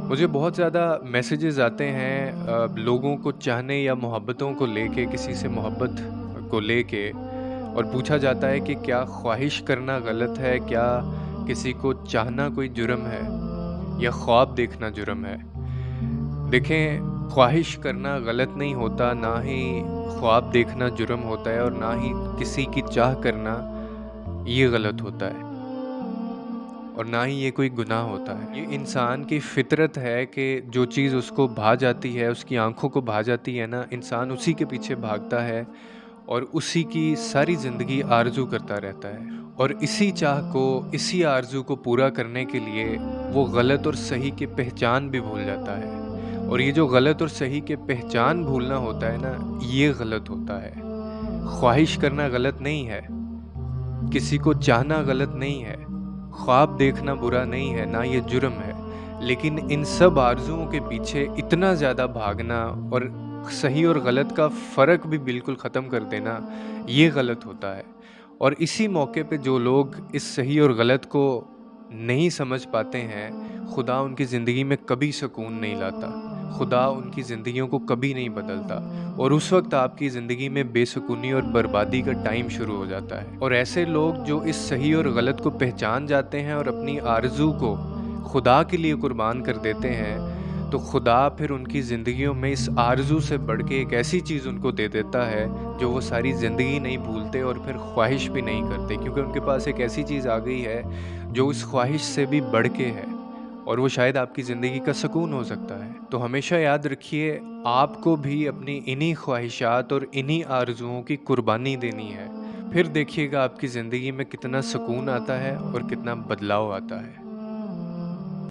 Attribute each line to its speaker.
Speaker 1: मुझे बहुत ज़्यादा मैसेजेस आते हैं लोगों को चाहने या मोहब्बतों को लेके किसी से मोहब्बत को लेके और पूछा जाता है कि क्या ख्वाहिश करना गलत है? क्या किसी को चाहना कोई जुर्म है? या ख्वाब देखना जुर्म है? देखें, ख्वाहिश करना गलत नहीं होता, ना ही ख्वाब देखना जुर्म होता है और ना ही किसी की चाह करना ये गलत होता है। और ना ही ये कोई गुनाह होता है। ये इंसान की फ़ितरत है कि जो चीज़ उसको भा जाती है, उसकी आँखों को भा जाती है ना, इंसान उसी के पीछे भागता है और उसी की सारी ज़िंदगी आरज़ू करता रहता है। और इसी चाह को, इसी आरज़ू को पूरा करने के लिए वो गलत और सही की पहचान भी भूल जाता है। और ये जो गलत और सही के पहचान भूलना होता है ना, ये गलत होता है। ख्वाहिश करना गलत नहीं है, किसी को चाहना गलत नहीं है, ख्वाब देखना बुरा नहीं है, ना ये जुर्म है। लेकिन इन सब आरज़ुओं के पीछे इतना ज़्यादा भागना और सही और गलत का फ़र्क भी बिल्कुल ख़त्म कर देना, ये गलत होता है। और इसी मौके पे जो लोग इस सही और गलत को नहीं समझ पाते हैं, खुदा उनकी ज़िंदगी में कभी सुकून नहीं लाता। खुदा उनकी ज़िंदगियों को कभी नहीं बदलता और उस वक़्त आपकी ज़िंदगी में बेसुकूनी और बर्बादी का टाइम शुरू हो जाता है। और ऐसे लोग जो इस सही और गलत को पहचान जाते हैं और अपनी आरज़ू को खुदा के लिए कुर्बान कर देते हैं, तो खुदा फिर उनकी ज़िंदगियों में इस आरज़ू से बढ़ के एक ऐसी चीज़ उनको दे देता है, जो वो सारी ज़िंदगी नहीं भूलते और फिर ख्वाहिश भी नहीं करते, क्योंकि उनके पास एक ऐसी चीज़ आ गई है, जो उस ख्वाहिश से भी बढ़ के है। और वो शायद आपकी ज़िंदगी का सुकून हो सकता है। तो हमेशा याद रखिए, आपको भी अपनी इन्हीं ख्वाहिशात और इन्हीं आरज़ुओं की कुर्बानी देनी है। फिर देखिएगा आपकी ज़िंदगी में कितना सुकून आता है और कितना बदलाव आता है।